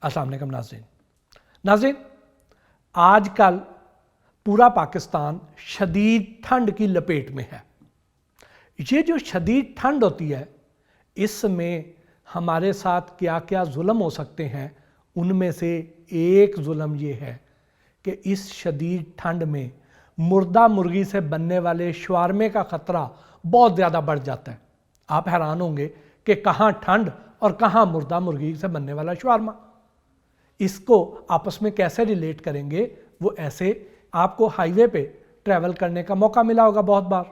अस्सलाम वालेकुम नाज़रीन, आज कल पूरा पाकिस्तान शदीद ठंड की लपेट में है। ये जो शदीद ठंड होती है, इसमें हमारे साथ क्या क्या जुल्म हो सकते हैं, उनमें से एक जुल्म ये है कि इस शदीद ठंड में मुर्दा मुर्गी से बनने वाले शवारमे का ख़तरा बहुत ज़्यादा बढ़ जाता है। आप हैरान होंगे कि कहाँ ठंड और कहाँ मुर्दा मुर्गी से बनने वाला शवारमा। इसको आपस में कैसे रिलेट करेंगे, वो ऐसे आपको हाईवे पे ट्रैवल करने का मौका मिला होगा बहुत बार।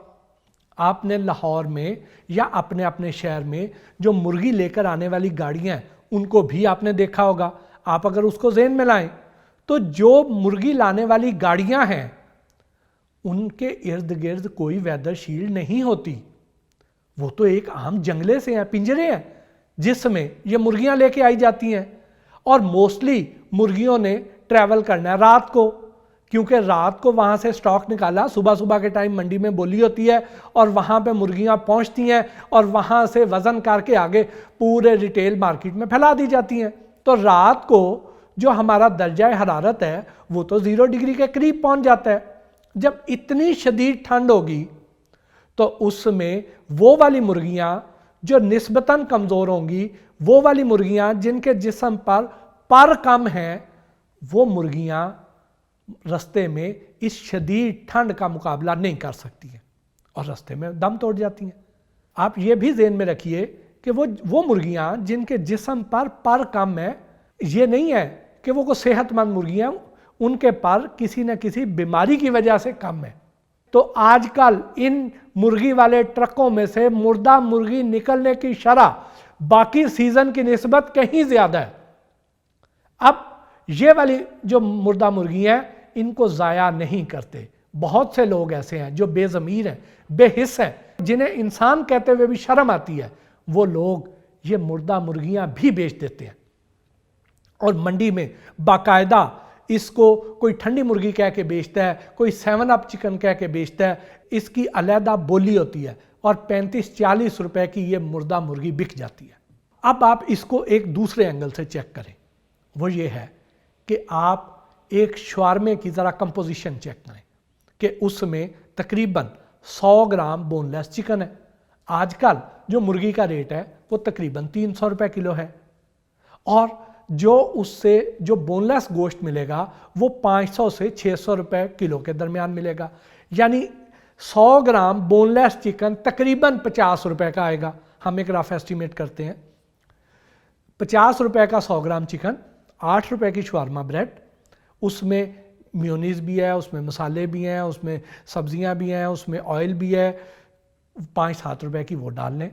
आपने लाहौर में या अपने अपने शहर में जो मुर्गी लेकर आने वाली गाड़ियाँ हैं, उनको भी आपने देखा होगा। आप अगर उसको ज़हन में लाएं तो जो मुर्गी लाने वाली गाड़ियाँ हैं, उनके इर्द गिर्द कोई वेदर शील्ड नहीं होती। वो तो एक आम जंगले से हैं, पिंजरे हैं, जिसमें ये मुर्गियाँ लेके आई जाती हैं। और मोस्टली मुर्गियों ने ट्रैवल करना है रात को, क्योंकि रात को वहाँ से स्टॉक निकाला, सुबह सुबह के टाइम मंडी में बोली होती है और वहाँ पे मुर्गियाँ पहुँचती हैं और वहाँ से वज़न करके आगे पूरे रिटेल मार्केट में फैला दी जाती हैं। तो रात को जो हमारा दर्जा हरारत है वो तो 0 डिग्री के करीब पहुँच जाता है। जब इतनी शदीद ठंड होगी तो उसमें वो वाली मुर्गियाँ जो निस्बतन कमज़ोर होंगी, वो वाली मुर्गियाँ जिनके जिस्म पर कम हैं, वो मुर्गियाँ रास्ते में इस शदीद ठंड का मुकाबला नहीं कर सकती हैं और रास्ते में दम तोड़ जाती हैं। आप ये भी ज़हन में रखिए कि वो मुर्गियाँ जिनके जिस्म पर कम है, ये नहीं है कि वो सेहतमंद मुर्गियाँ, उनके पर किसी न किसी बीमारी की वजह से कम है। तो आजकल इन मुर्गी वाले ट्रकों में से मुर्दा मुर्गी निकलने की शरह बाकी सीज़न की निस्बत कहीं ज़्यादा है। अब ये वाली जो मुर्दा मुर्गी हैं, इनको ज़ाया नहीं करते। बहुत से लोग ऐसे हैं जो बेज़मीर हैं, बेहिस हैं, जिन्हें इंसान कहते हुए भी शर्म आती है। वो लोग ये मुर्दा मुर्गियां भी बेच देते हैं और मंडी में बाकायदा इसको कोई ठंडी मुर्गी कह के बेचता है, कोई 7 अप चिकन कह के बेचता है। इसकी अलहदा बोली होती है और 35-40 रुपए की ये मुर्दा मुर्गी बिक जाती है। अब आप इसको एक दूसरे एंगल से चेक करें, वो ये है कि आप एक शवारमे की ज़रा कंपोजिशन चेक करें कि उसमें तकरीबन 100 ग्राम बोनलेस चिकन है। आजकल जो मुर्गी का रेट है वो तकरीबन 300 रुपये किलो है और जो उससे जो बोनलेस गोश्त मिलेगा वो 500 से 600 रुपये किलो के दरमियान मिलेगा। यानी 100 ग्राम बोनलेस चिकन तकरीबन 50 रुपये का आएगा। हम एक रफ एस्टीमेट करते हैं, 50 रुपये का 100 ग्राम चिकन, 8 रुपये की शवारमा ब्रेड, उसमें मेयोनीज़ भी है, उसमें मसाले भी हैं, उसमें सब्जियां भी हैं, उसमें ऑयल भी है, 5-7 रुपये की वो डाल लें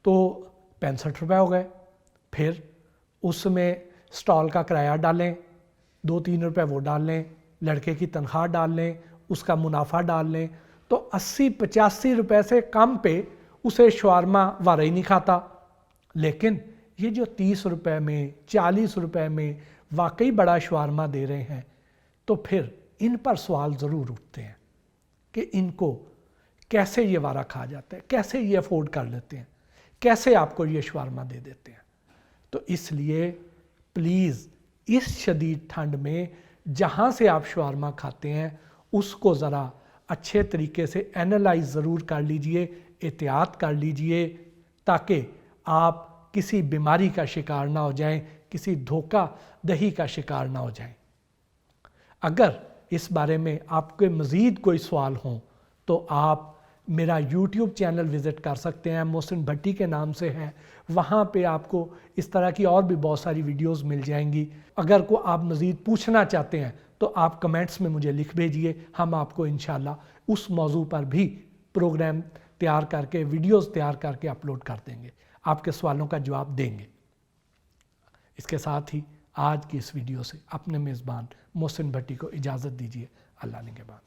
तो 65 रुपये हो गए। फिर उसमें स्टॉल का किराया डालें, 2-3 रुपये वो डाल लें, लड़के की तनख्वाह डाल लें, उसका मुनाफा डाल लें, तो 80-85 रुपये से कम पे उसे शवारमा वारई नहीं खाता। लेकिन ये जो 30 रुपये में 40 रुपये में वाकई बड़ा शवारमा दे रहे हैं, तो फिर इन पर सवाल ज़रूर उठते हैं कि इनको कैसे ये वारा खा जाता है, कैसे ये अफोर्ड कर लेते हैं, कैसे आपको ये शवारमा दे देते हैं। तो इसलिए प्लीज़ इस शदीद ठंड में जहाँ से आप शवारमा खाते हैं उसको ज़रा अच्छे तरीके से एनालाइज ज़रूर कर लीजिए, एहतियात कर लीजिए, ताकि आप किसी बीमारी का शिकार ना हो जाएं, किसी धोखा दही का शिकार ना हो जाएं। अगर इस बारे में आपके मज़ीद कोई सवाल हों तो आप मेरा YouTube चैनल विज़िट कर सकते हैं, मोहसिन भट्टी के नाम से है। वहाँ पे आपको इस तरह की और भी बहुत सारी वीडियोस मिल जाएंगी। अगर को आप मज़ीद पूछना चाहते हैं तो आप कमेंट्स में मुझे लिख भेजिए, हम आपको इंशाल्लाह उस मौजू पर भी प्रोग्राम तैयार करके, वीडियोस तैयार करके अपलोड कर देंगे, आपके सवालों का जवाब देंगे। इसके साथ ही आज की इस वीडियो से अपने मेज़बान मोहसिन भट्टी को इजाज़त दीजिए। अल्लाह ने के बाद।